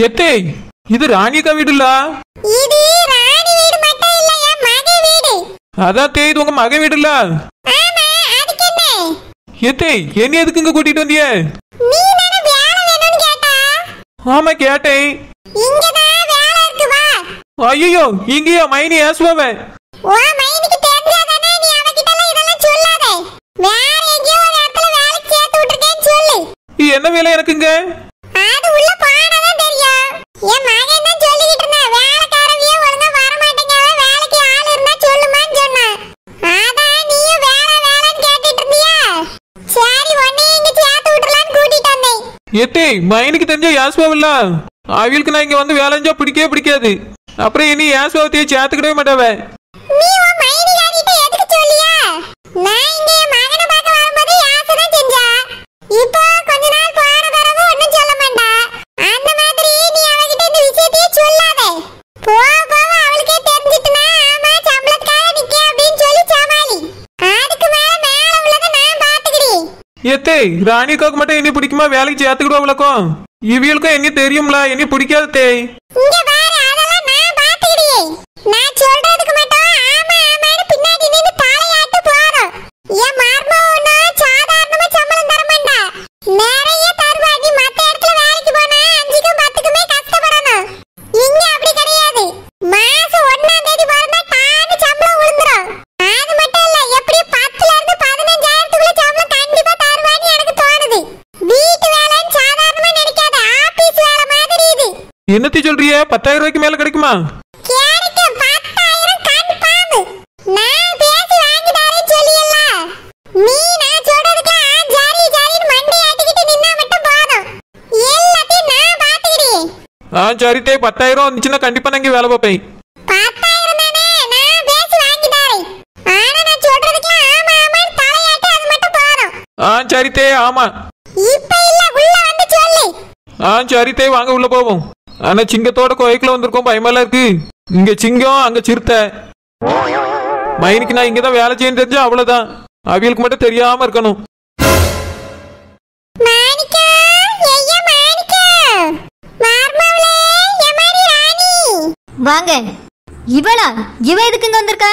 எத்தே இது ராணிக்கா வீடுல? இது ராணி வீடு மட்டும் இல்ல, என் மக வீடு. அதான் தே இது உங்க மக வீடுல? ஆமா, அதுக்கு என்ன? எத்தே என்ன எதுக்கு இங்க கூட்டிட்டு வந்தியே? நீ தான வேலை வேணும்னு கேட்டா? ஆமா கேட்டேன். இங்க தான் வேலை இருக்கு, வா. ஐயோ இங்கயா மைனி ஏசுவாவே? ஓ மைனிக்கு தெரிஞ்சாதானே நீ அவகிட்டலாம் இதெல்லாம் சொல்லாதே. வேற எங்கேயோ ஒரு இடத்துல வேலைக்கு சேர்த்து விட்டுருக்கேன்னு சொல்லு. என்ன வேலை எனக்குங்க? அது உள்ள போனாதான் தெரியும். என் மகன் தான் சொல்லிக்கிட்டு இருந்தா, வேலைக்காரவியே ஒழுங்கா வர மாட்டேங்காவே, வேலைக்கு ஆள் இருந்தா சொல்லுமான்னு சொன்னான். அதான் நீயும் வேலை வேலைன்னு கேட்டுட்டு இருந்தியா? சரி உன்னை இங்க சேர்த்து விட்டுலான்னு கூட்டிட்டு வந்தேன். எத்தே மைனிக்கு தெரிஞ்சா ஏசுவாவில்ல? அவளுக்கு நான் இங்க வந்து வேலை செஞ்சா பிடிக்கவே பிடிக்காது. அப்புறம் இனி ஏசுவாவத்தையே சேர்த்துக்கிடவே மாட்டாவே. நீ உன் மைனிகாரிட்ட எதுக்கு சொல்லியா? நான் இங்க என் மகனை பார்க்க வரும்போது யாசதான் செஞ்சா. இப்போ கொஞ்ச நாள் போன பிறகு ஒண்ணும் சொல்ல மாட்டா. அந்த மாதிரி நீ அவகிட்ட இந்த விஷயத்தையே சொல்லாதே. போக போக அவளுக்கே தெரிஞ்சிட்டுனா, ஆமா சம்பளத்துக்காக நிக்க அப்படின்னு சொல்லி சமாளி. அதுக்கு மேல உள்ளதை நான் பாத்துக்கிறேன். எத்தே ராணிக்காவுக்கு மட்டும் என்ன பிடிக்குமா வேலைக்கு சேர்த்துக்கிடுவாங்களுக்கும்? இவியலுக்கும் என்ன தெரியும்ல என்ன பிடிக்காது தே. இங்க பாரு, அதெல்லாம் நான் பாத்துக்கிறேன். நான் சொல்றதுக்கு மட்டும் ஆமா ஆமான்னு பின்னாடி நின்னு தலையாட்டு போறோம். என் மர்மவனோ சாதாரணமா சம்பளம் தர மாட்டா, நிறைய தருவா. நீ மத்த இடத்துல வேலைக்கு போனா 5க்கும் 10க்குமே கஷ்டப்படணும். இங்க அப்படி கிடையாது. மாசம் 1ஆம் தேதி பிறந்தா டான்னு சம்பளம் விழுந்துரும். அது மட்டும் இல்ல, எப்படி 10ல இருந்து 15,000க்குள்ள சம்பளம் கண்டிப்பா தருவான்னு எனக்கு தோணுது. வீட்டு வேலைன்னு சாதாரணமா நினைக்காத, ஆபீஸ் வேலை மாதிரி இது. என்னத்தி சொல்றிய? 10,000 ரூபாய்க்கு மேல கிடைக்குமா? கிடைக்கும், 10,000 கன்ஃபார்ம். நான் பேசி வாங்கி தரேன்னு சொல்லியல்ல. நீ நான் சொல்றதுக்கு ஜாரி ஜாரின்னு மண்டை ஆட்டிக்கிட்டு நின்னா மட்டும் போதும். எல்லாத்தையும் நான் பாத்துக்கிறேன். சரி தே 10,000 வந்துச்சுன்னா கண்டிப்பா நான் இங்க வேலை பார்ப்பேன். 10,000 தானே, நான் பேசி வாங்கி தரேன். ஆனா நான் சொல்றதுக்கு ஆமா ஆமான்னு தலையாட்டு, அது மட்டும் போதும். சரி தே ஆமா. இப்ப இல்ல, உள்ள வந்து சொல்லு. சரி தே வாங்க உள்ள போவோம். ஆனா சிங்கத்தோட கோயிலுக்குள்ள வந்திருக்கோம், பயமெல்லாம் இருக்கு. இங்க சிங்கம் அங்க சிறுத்தை. மைனிக்கு நான் இங்கதான் வேலை செய்யணும் தெரிஞ்சா அவ்வளவுதான். அவியலுக்கு மட்டும் தெரியாம இருக்கணும். மாணிக்கம், ஐயா மாணிக்கம். மார்மவளே, எமாரி ராணி. வாங்க. இவளா? இவ எதுக்கு இங்க வந்திருக்கா?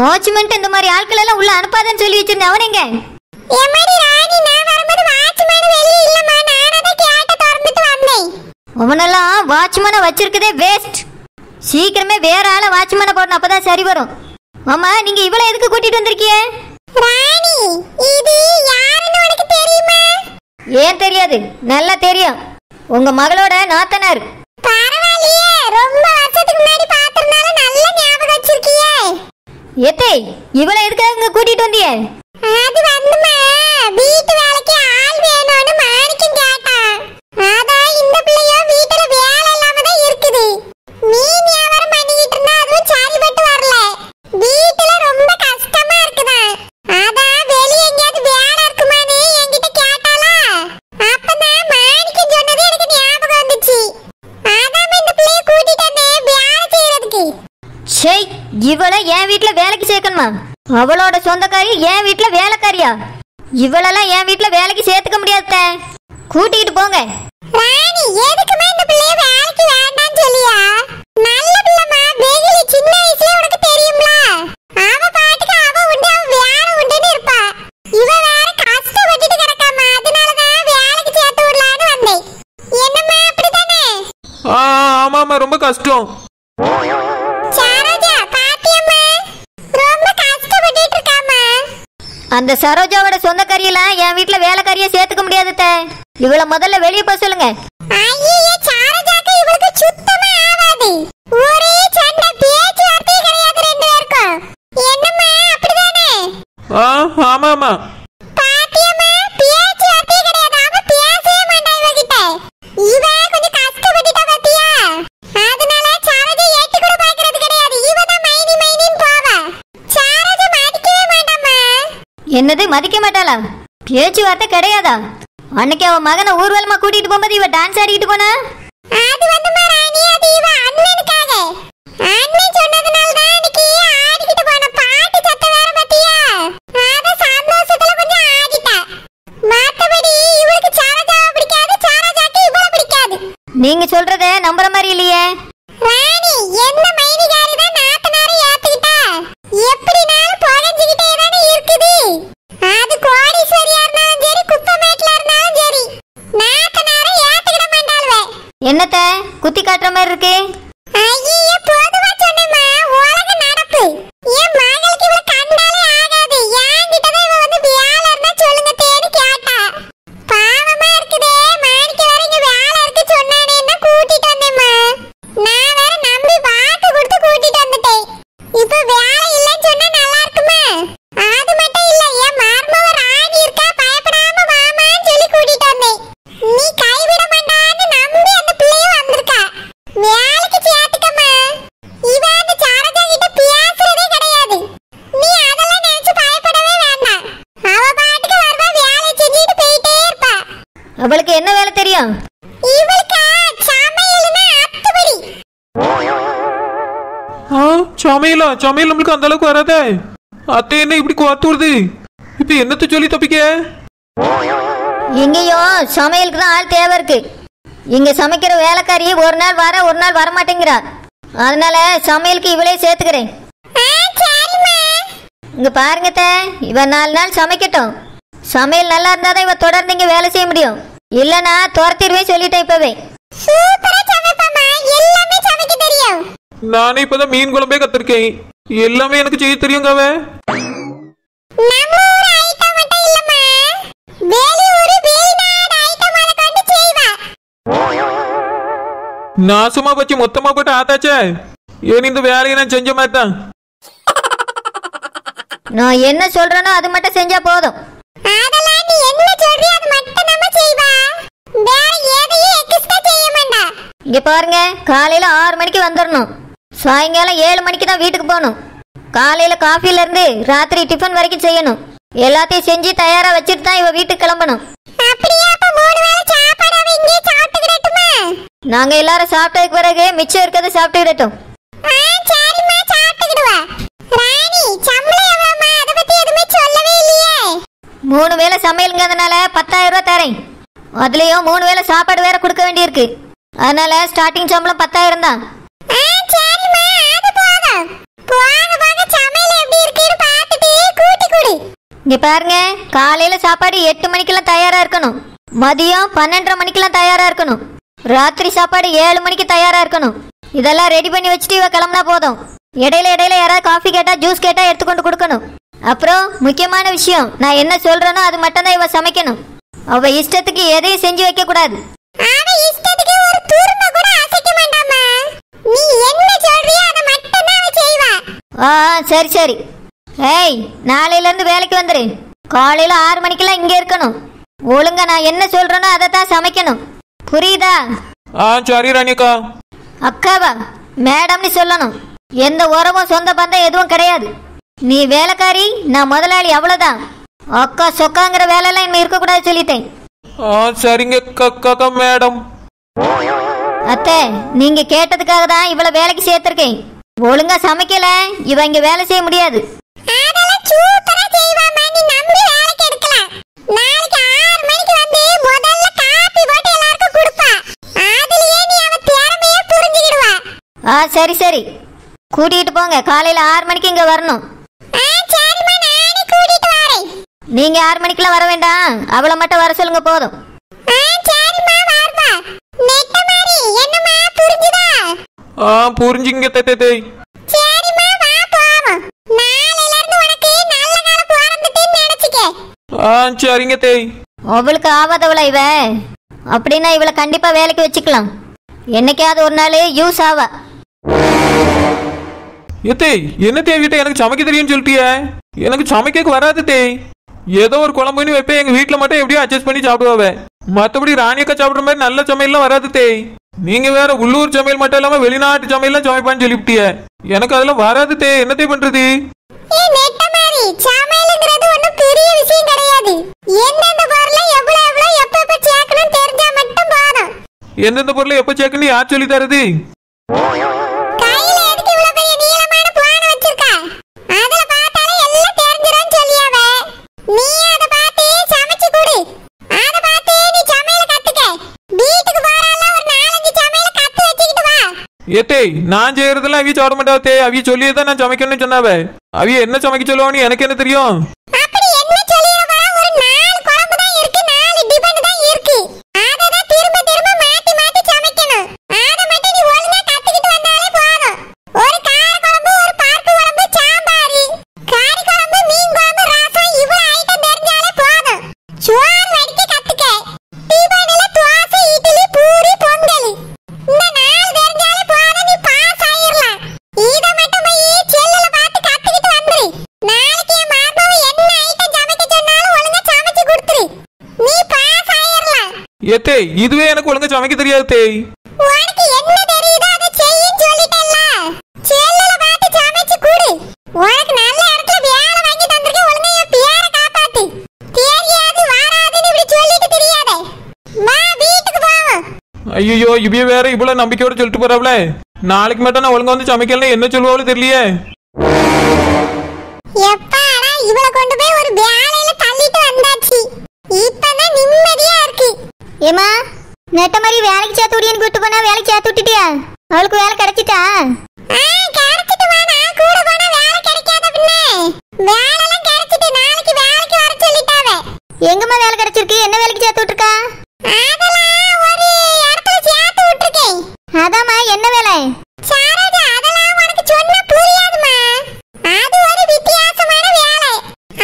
வாட்ச்மேன் இந்த மாதிரி ஆட்கள் எல்லாம் உள்ள அனுப்பாதன்னு சொல்லி வச்சிருந்தேன். அவன் எங்க? எமாரி ராணி, நான் வரும்போது வாட்ச்மேன் வெளிய இல்லம்மா, நானே தான் கேட்ட திறந்துட்டு வந்தேன். அவனெல்லாம் வாட்ச்மேனை வச்சிருக்கதே வேஸ்ட். சீக்கிரமே வேற ஆள வாட்ச்மேனை போடணும், அப்பதான் சரி வரும். மாமா, நீங்க இவளை எதுக்கு கூட்டிட்டு வந்திருக்கீங்க? ராணி, இது யாருன்னு உனக்கு தெரியுமா? ஏன் தெரியாது? நல்லா தெரியும். உங்க மகளோட நாத்தனார். பரவாயில்லையே, ரொம்ப வருஷத்துக்கு முன்னாடி பார்த்திருந்தால நல்ல ஞாபகம் வச்சிருக்கியே. ஏத்தே, இவளை எதுக்காக இங்க கூட்டிட்டு வந்தீங்க? அது வந்துமா, வீட்டு வேலைக்கு ஆள் வேணும்னு மாணிக்கம் கேட்டான். அதான் இந்த பிள்ளையோ வீட்டுல வேலை இல்லாம தான் இருக்குது. மீன் வியாபாரம் பண்ணிக்கிட்டு இருந்தா அதுவும் சரிபட்டு வரல. வீட்டுல ரொம்ப கஷ்டமா இருக்குதான். அதான் வெளிய எங்கேயாவது வேலை இருக்குமான்னு என்கிட்ட கேட்டாளா. அப்பதான் மாணிக்கம் சொன்னது எனக்கு ஞாபகம் வந்துச்சு. அதான் இந்த பிள்ளைய கூட்டிட்டு வந்தேன் வேலை செய்யறதுக்கு. சே, இவளை என் வீட்டுல வேலைக்கு சேர்க்கணுமா? அவளோட சொந்தக்காரி என் வீட்டுல வேலைக்காரியா? இவளெல்லாம் என் வீட்டுல வேலைக்கு சேர்த்துக்க முடியாத. கூட்டிட்டு போங்க. ராணி, எதுக்குமே இந்த பிள்ளைய வேலைக்கு வேண்டாம்னு சொல்லியா? நல்ல பிள்ளைமா, வெகுளி சின்ன வயசுல உனக்கு தெரியும்ல. அவ பாட்டுக்கு அவ உண்டு, அவ வேலை உண்டுன்னு இருப்பா. இவ வேற கஷ்டப்பட்டுட்டு கிடக்காம, அதனாலதான் வேலைக்கு சேர்த்து விடலான்னு வந்தேன். என்னம்மா, அப்படித்தானே? ஆமாமா, ரொம்ப கஷ்டம். சரோஜா, பாத்தியம்மா, ரொம்ப கஷ்டப்பட்டுட்டு இருக்காமா. அந்த சரோஜாவோட சொந்தக்காரியெல்லாம் என் வீட்டுல வேலைக்காரியா சேர்த்துக்க முடியாது. இவளை முதல்ல வெளியே போக சொல்லுங்க. ஐயே, சரோஜாக்கு இவளுக்கு சுத்தமா ஆகாது. ஒரே சண்டை, பேச்சுவார்த்தை கிடையாது ரெண்டு பேருக்கும். என்னம்மா, அப்படிதானே? ஆமாமா. பாத்தியம்மா, பேச்சுவார்த்தை கிடையாது. அவ பேசவே மாட்டா இவகிட்ட. இவ கொஞ்சம் கஷ்டப்பட்டுட்டா பாத்தியா? அதனால சரோஜா எட்டி கூட பாக்குறது கிடையாது. இவ தான் மைனி மைனின்னு போவா. சரோஜா மதிக்கவே மாட்டாம்மா. என்னது மதிக்க மாட்டாளா? பேச்சுவார்த்தை கிடையாதா? அன்னைக்கு அவன் மகனை ஊர்வலமா கூட்டிட்டு போகும்போது இவ டான்ஸ் ஆடிக்கிட்டு போனா. அது வந்துமா ராணி, அது இவ அண்ணனுக்காக. அண்ணன் சொன்னதுனால தான் அன்னைக்கு ஆடிக்கிட்டு போன. பாட்டு சத்தம் வேற பாத்தியா? அத சந்தோஷத்துல கொஞ்சம் ஆடிட்டா. மத்தபடி இவளுக்கு சரோஜாவை பிடிக்காது, சரோஜாக்கு இவள பிடிக்காது. நீங்க சொல்றத நம்புற மாதிரி இல்லையே. ராணி என்ன மைனிகாரி தான் நாத்தனாரை ஏத்துக்கிட்டா எப்படினாலும் புகஞ்சிக்கிட்டே தானே இருக்குது. அது கோடீஸ்வரியா இருந்தாலும் சரி குப்பமேட்ல இருந்தாலும் சரி நாத்தனாரை ஏத்துக்கிட மாட்டாள்வே. என்னத்த குத்தி காட்டுற மாதிரி இருக்கு? ஐயே பொதுவா சொன்னேம்மா, உலக நடப்பு. என் மகளுக்கு இவளை கண்டாலே ஆகாது. என்கிட்ட தான் இவ வந்து வேலை இருந்தா சொல்லுங்க தேடி கேட்டா. பாவமா இருக்குதே, மாணிக்க வேற இங்க வேலை இருக்கு சொன்னானேன்னா கூட்டிட்டு வந்தேம்மா. நான் வேற நம்பி வாக்கு கொடுத்து கூட்டிட்டு வந்துட்டேன். இப்ப வேலை இல்லைன்னு சொன்னா நல்லா இருக்குமா? அது மட்டும் இல்ல, என் மருமவ ராணி இருக்கா, பயப்படாம வாமான்னு சொல்லி கூட்டிட்டு வந்தேன். நீ கைவிட மாட்டான்னு நம்பி அந்த பிள்ளைய வந்திருக்கா. வேலைக்கு சேர்த்துக்கம்மா. இவ அந்த சரஜா கிட்ட பேசுறதே கிடையாது. நீ அதெல்லாம் நினைச்சு பயப்படவே வேண்டாம். அவ பாட்டுக்கு வருவா, வேலை செஞ்சுட்டு போயிட்டே இருப்பா. அவளுக்கு என்ன வேலை தெரியும்? இவளுக்கு சமையல்னா அத்துபடி. சமையல் நம்மளுக்கு அந்த அளவுக்கு வராதே. அத்தை என்ன இப்படி கோர்த்து விடுது? இப்ப என்னத்த சொல்லி தப்பிக்க? இங்கேயும் சமையலுக்கு தான் ஆள் தேவை இருக்கு. இங்க சமைக்கிற வேலைக்காரி ஒரு நாள் வர ஒரு நாள் வர மாட்டேங்கிறா. அதனால சமையலுக்கு இவளே சேர்த்துக்கிறேன். சரிம்மா. இங்க பாருங்க அத்தை, இவ 4 நாள் சமைக்கட்டும். சமையல் நல்லா இருந்தாதான் இவ தொடர்ந்து இங்க வேலை செய்ய முடியும். இல்லனா துரத்திடுவேன் சொல்லிட்டேன் இப்பவே. சூப்பரா சமைப்பம்மா, எல்லாமே சமைக்க தெரியும். நானே இப்பதான் மீன் குழம்பே கத்திருக்கேன். எல்லாமே எனக்கு செய்ய தெரியுங்க. நம்ம ஊர் ஐட்டம் மட்டும் இல்லம்மா, வெளியூர் வெளிநாடு ஐட்டம் அத கொண்டு செய்வா. நாசமா பச்சு மொத்தமா போட்டு ஆத்தாச்சே. ஏன் இந்த வேலையை நான் செஞ்ச மாதிரி தான். நான் என்ன சொல்றேனோ அது மட்டும் செஞ்சா போதும். அதெல்லாம் நீ என்ன சொல்றியோ அது மட்டும் நம்ம செய்வா. வேற எதையும் எக்ஸ்ட்ரா செய்ய மாட்டா. இங்க பாருங்க, காலையில 6 மணிக்கு வந்துடணும். சாயங்காலம் 7 மணிக்கு தான் வீட்டுக்கு போகணும். காலையில காஃபில இருந்து ராத்திரி டிஃபன் வரைக்கும் செய்யணும். எல்லாத்தையும் செஞ்சு தயாரா வச்சுட்டு தான் இவ வீட்டுக்கு கிளம்பணும். அப்படியே அப்ப 3 வேளை சாப்பாடு அவ இங்கே சாப்பிட்டுக்கிடட்டுமா? நாங்க எல்லாரும் சாப்பிட்டதுக்கு பிறகு மிச்சம் இருக்கிறத சாப்பிட்டுக்கிடட்டும். சரிம்மா, சாப்பிட்டுக்கிடுவா. ராணி சம்பளம் எவ்வளவுமா? அத பத்தி எதுவுமே சொல்லவே இல்லையே. 3 வேளை சமையலுங்கிறதுனால 10,000 ரூபாய் தரேன். அதுலயும் 3 வேளை சாப்பாடு வேற கொடுக்க வேண்டியிருக்கு. அதனால ஸ்டார்டிங் சம்பளம் 10,000 தான். சரிம்மா, அது போதும். போக போக சமையல் எப்படி இருக்குன்னு பார்த்துட்டு கூட்டி கொடு. இங்க பாருங்க, காலையில சாப்பாடு 8 மணிக்கெல்லாம் தயாரா இருக்கணும். மதியம் 12:30 மணிக்கெல்லாம் தயாரா இருக்கணும். ராத்திரி சாப்பாடு 7 மணிக்கு தயாரா இருக்கணும். இதெல்லாம் ரெடி பண்ணி வச்சுட்டு இவ கிளம்புனா போதும். இடையில இடையில யாராவது காஃபி கேட்டா ஜூஸ் கேட்டா எடுத்துக்கொண்டு கொடுக்கணும். அப்புறம் முக்கியமான விஷயம், நான் என்ன சொல்றேனோ அது மட்டும் தான் இவ சமைக்கணும். அவ இஷ்டத்துக்கு எதையும் செஞ்சு வைக்க கூடாது. அவ இஷ்டத்துக்கு ஒரு துரும்ப கூட அசைக்க மாட்டாமா. நீ என்ன சொல்றியோ அத மட்டும் தான் அவ செய்வா. சரி சரி. ஏய், நாளையில இருந்து வேலைக்கு வந்துரு. காலையில 6 மணிக்கெல்லாம் இங்க இருக்கணும். ஒழுங்கா நான் என்ன சொல்றேனோ அதை தான் சமைக்கணும். புரியுதா? சரி ராணியக்கா. அக்காவா மேடம்னு சொல்லணும். எந்த உறவும் சொந்த பந்தம் எதுவும் கிடையாது. நீ வேலைக்காரி, நான் முதலாளி, அவ்வளவுதான். அக்கா சொக்காங்கிற வேலையெல்லாம் இனிமே இருக்கக்கூடாது சொல்லிட்டேன். சரிங்க கக்கா மேடம். அத்தை, நீங்க கேட்டதுக்காக தான் இவ்வளவு வேலைக்கு சேர்த்திருக்கேன். ஒழுங்கா சமைக்கல இவ இங்க வேலை செய்ய முடியாது. அதெல்லாம் சூப்பரா செய்வாமா, நீ நம்பி வேலைக்கு எடுக்கலாம். நாளைக்கு 6 மணிக்கு வந்து முதல்ல காபி போட்டு எல்லாருக்கும் கொடுப்பா. அதுலயே நீ அவ திறமையை புரிஞ்சுக்கிடுவா. சரி சரி, கூட்டிட்டு போங்க. காலையில 6 மணிக்கு இங்க வரணும். சரிம்மா, நானே கூட்டிட்டு வரேன். நீங்க 6 மணிக்கெல்லாம் வர வேண்டாம். அவளை மட்டும் வர சொல்லுங்க போதும். சரிம்மா, வரப்பா. நெட்ட மாதிரி என்னம்மா, புரிஞ்சுதா? புரிஞ்சுங்க தே. சரிம்மா, வா போவோம். நாளையில இருந்து உனக்கு நல்ல காலம் பிறந்துட்டேன்னு நினைச்சுக்க. சரிங்க தே. அவளுக்கு ஆவாதவளா இவ? அப்படின்னா இவளை கண்டிப்பா வேலைக்கு வச்சுக்கலாம். என்னைக்காவது ஒரு நாள் யூஸ் ஆவா. ஏத்தே, என்ன தேவிட்ட எனக்கு சமைக்க தெரியும்னு சொல்லிட்டிய? எனக்கு சமைக்க வராது தே. ஏதோ ஒரு குழம்புன்னு வைப்பேன். எங்க வீட்டுல மட்டும் எப்படியும் அட்ஜஸ்ட் பண்ணி சாப்பிடுவாவே. மற்றபடி ராணியக்கா சாப்பிடுற மாதிரி நல்ல சமையல்லாம் வராது தே. நீங்க வேற உள்ளூர் சமையல் மட்டும் இல்லாம வெளிநாட்டு சமையல்லாம் சமைப்பான்னு சொல்லிவிட்டிய. எனக்கு அதெல்லாம் வராது தே. என்னத்தே பண்றது? சமையல்ங்கிறது ஒண்ணும் பெரிய விஷயம் கிடையாது. எந்தெந்த பொருளை எவ்வளவு எவ்வளவு எப்ப சேர்க்கணும் தெரிஞ்சா மட்டும் போதும். எந்தெந்த பொருளை எப்ப சேர்க்கணும் யார் சொல்லி தரது? கையில எதுக்கு இவ்வளவு பெரிய நீளமான போன் வச்சிருக்க? அதுல பார்த்தாலே எல்லாம் தெரிஞ்சிரும் சொல்லியாவே. நீ அத பார்த்து சமைச்சு கொடு. அத பார்த்து நீ சமையல கத்துக்க. வீட்டுக்கு போறால ஒரு 4-5 ஏத்தே நான் செய்யறதெல்லாம் அவிய சாப்பிட மாட்டாவத்தே. அவிய சொல்லியே தான் நான் சமைக்கணும்னு சொன்னாவே. அவிய என்ன சமைக்க சொல்லுவான்னு எனக்கு என்ன தெரியும்? அப்படி என்ன சொல்லிரவா? ஒரு 4 குழம்பு தான் இருக்கு, 4 டிபன் தான் இருக்கு. அத தான் திரும்ப திரும்ப மாத்தி மாத்தி சமைக்கணும். அத மட்டும் நீ ஒழுங்கா கத்துக்கிட்டு வந்தாலே போதும். ஒரு கார குழம்பு, ஒரு பருப்பு குழம்பு, சாம்பார், கறி குழம்பு, மீன் குழம்பு, ரசம் இவ்வளவு ஐட்டம் தெரிஞ்சாலே போதும். சோறு வடிக்க கத்துக்க. டிபன்ல தோசை, இட்லி, பூரி, பொங்கல். இந்த 4 தெரிஞ்சாலே போதும், நீ பாஸ் ஆயிரலாம். இத மட்டும் போய் செல்லுல பார்த்து கத்துக்கிட்டு வந்துரு. நாளைக்கு என் மாமாவை என்ன ஐட்டம் சமைக்க சொன்னாலும் ஒழுங்கா சமைச்சு கொடுத்துரு. நீ பாஸ் ஆயிரலாம். ஏத்தே இதுவே எனக்கு ஒழுங்கா சமைக்க தெரியாது தேய். உனக்கு என்ன தெரியுதோ அதை செய்யின்னு சொல்லிட்டேன்ல. செல்லுல பார்த்து சமைச்சு கொடு. உனக்கு நல்ல இடத்துல வேலை வாங்கி தந்திருக்கேன். ஒழுங்கா என் பேரை காப்பாத்து. தெரியாது வராதுன்னு இப்படி சொல்லிட்டு தெரியாதே. வா வீட்டுக்கு போவோம். ஐயோ இவ்விய வேற இவ்வளவு நம்பிக்கையோட சொல்லிட்டு போறாப்ல. நாளைக்கு மட்டும் நான் ஒழுங்கா வந்து சமைக்கலன்னா என்ன சொல்லுவாலும் தெரியலையே. எப்பாடா இவளை கொண்டு போய் ஒரு வேலையில தள்ளிட்டு வந்தாச்சு. இப்பதான் நிம்மதியா இருக்கு. ஏமா நெட்ட மாதிரி வேலைக்கு சேர்த்து விடியன்னு கூட்டு போனா வேலைக்கு சேர்த்து விட்டுட்டியா? அவளுக்கு வேலை கிடைச்சிட்டா? கிடைச்சிட்டு வா, நான் கூட போனா வேலை கிடைக்காத பின்ன. வேலைலாம் கிடைச்சிட்டு நாளைக்கு வேலைக்கு வர சொல்லிட்டாவே. எங்கம்மா வேலை கிடைச்சிருக்கு? என்ன வேலைக்கு சேர்த்து விட்டுருக்கா? அதெல்லாம் ஒரு இடத்துல சேர்த்து விட்டுருக்கேன். அதாம்மா என்ன வேலை? சாரதா அதெல்லாம் உனக்கு சொன்னா புரியாதுமா. அது ஒரு வித்தியாசமான வேலை.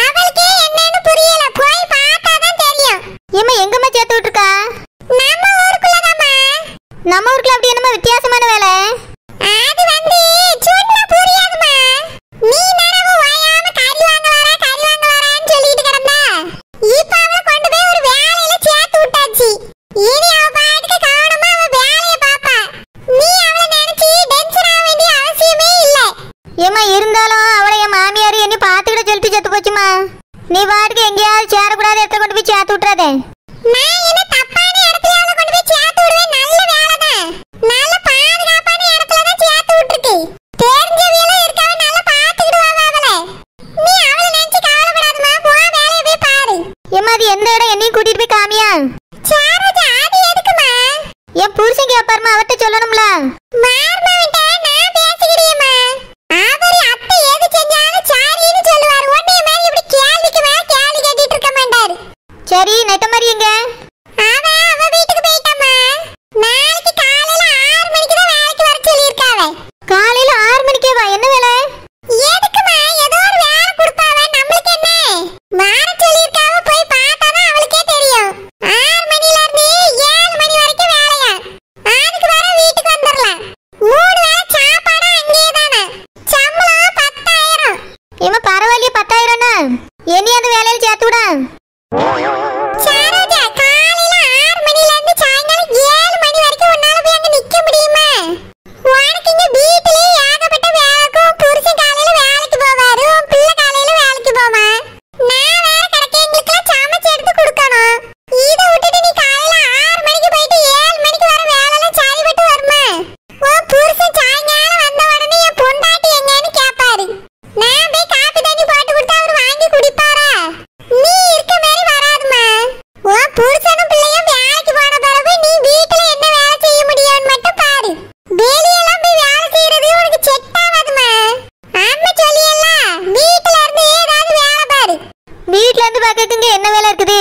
அவளுக்கே என்னன்னு புரியல. போய் பார்த்தாதான் தெரியும். ஏம்மா எங்கம்மா சேர்த்து விட்டுருக்கா? நம்ம ஊருக்குள்ளதாம்மா. நம்ம ஊருக்குள்ள அப்படி என்னம்மா வித்தியாசமான வேலை? அது வந்து சொன்னா புரியாதுமா. நீ நேரமும் ஓயாம கறி வாங்க வரான்னு சொல்லிட்டு கிடந்தா. இப்ப அவளை கொண்டு போய் ஒரு வேலையில சேர்த்து விட்டாச்சு. இனி அவ பாட்டுக்கு கவனமா அவ வேலையை பாப்பா. நீ அவளை நினைச்சு டென்ஷன் ஆக வேண்டிய அவசியமே இல்ல. ஏம்மா இருந்தாலும் அவளை என் மாமியார் என்னை பார்த்துக்கிட்ட சொல்லிட்டு செத்து போச்சுமா. நீ பாட்டுக்கு எங்கேயாவது சேரக்கூடாத இடத்துல கொண்டு போய் சேர்த்து விட்டுறாதே. நான் என்ன தப்பான இடத்துல அவளை கொண்டு போய் சேர்த்து விடுவேன். நல்ல வேலைதான். நல்ல பாதுகாப்பான இடத்துல தான் சேர்த்து விட்டுருக்கு. தெரிஞ்சவியெல்லாம் இருக்காவ, நல்லா பாத்துக்கிடுவாங்க அவளை. நீ அவளை நினைச்சு கவலைப்படாதமா. போ வேலையை போய் பாரு. ஏம்மா அது எந்த இடம்? என்னையும் கூட்டிட்டு போய் காமியா? சாரதா அது எதுக்குமா? என் புருஷன் கேட்பாருமா, அவர்கிட்ட சொல்லணும்ல. மார்மவன்ட்ட நான் பேசிக்கிடியேம்மா. அவரு அத்தை எது செஞ்சாலும் சாரின்னு சொல்லுவாரு. உன்னைய மாதிரி இப்படி கேள்விக்கு மேல கேள்வி கேட்டுட்டு இருக்க மாட்டாரு. சரி நெட்ட மாதிரி எங்க? அவ வீட்டுக்கு போயிட்டாமா. நாளைக்கு காலையில 6 மணிக்கு தான் வேலைக்கு வர சொல்லியிருக்காவ. காலையில 6 மணிக்கே வா. என்ன வேலை? எதுக்குமா? ஏதோ ஒரு வேலை கொடுப்பாவ. நம்மளுக்கு என்ன? வர சொல்லியிருக்காவ. போய் பார்த்தாதான் அவளுக்கே தெரியும். 6 மணில இருந்து 7 மணி வரைக்கும் வேலையா. அதுக்கு வர வீட்டுக்கு வந்துடலாம். 3 வேளை சாப்பாடு அங்கேயே தானே. சம்பளம் 10,000. ஏம்மா பரவாயில்லையே 10,000னா? என்னையும் அந்த வேலையில சேர்த்து விட. சாரதா காலையில 6 மணில இருந்து சாயங்காலம் 7 மணி வரைக்கும் உன்னால போய் அங்க நிக்க முடியுமா? உனக்கு இங்க வீட்டிலே ஏகப்பட்ட வேலைக்கும். புருஷன் காலையில வேலைக்கு போவாரு, உன் பிள்ளை காலையில வேலைக்கு போமா. நான் வேற கிடக்க எங்களுக்கெல்லாம் சமைச்சு எடுத்து கொடுக்கணும். இதை விட்டுட்டு நீ காலையில 6 மணிக்கு போயிட்டு 7 மணிக்கு வர வேலைலாம் சரிபட்டு வருமா? உன் புருஷன் சாயங்காலம் வந்த உடனே என் பொண்டாட்டி எங்கன்னு கேட்பாரு. நான் போய் காப்பி தண்ணி போட்டு கொடுத்தா அவர் வாங்கி குடிப்பாரா? நீ இருக்க மாதிரி வராதுமா. உன் புருஷனும் பிள்ளையும் வேலைக்கு போன பிறகு நீ வீட்டுல என்ன வேலை செய்ய முடியும்னு மட்டும் பாரு. வெளியெல்லாம் போய் வேலை செய்யறது உனக்கு செட் ஆகாதுமா. அம்மா சொல்லியல்ல, வீட்டுல இருந்து ஏதாவது வேலை பாரு. வீட்ல இருந்து பார்க்கறதுக்கு என்ன வேலை இருக்குது?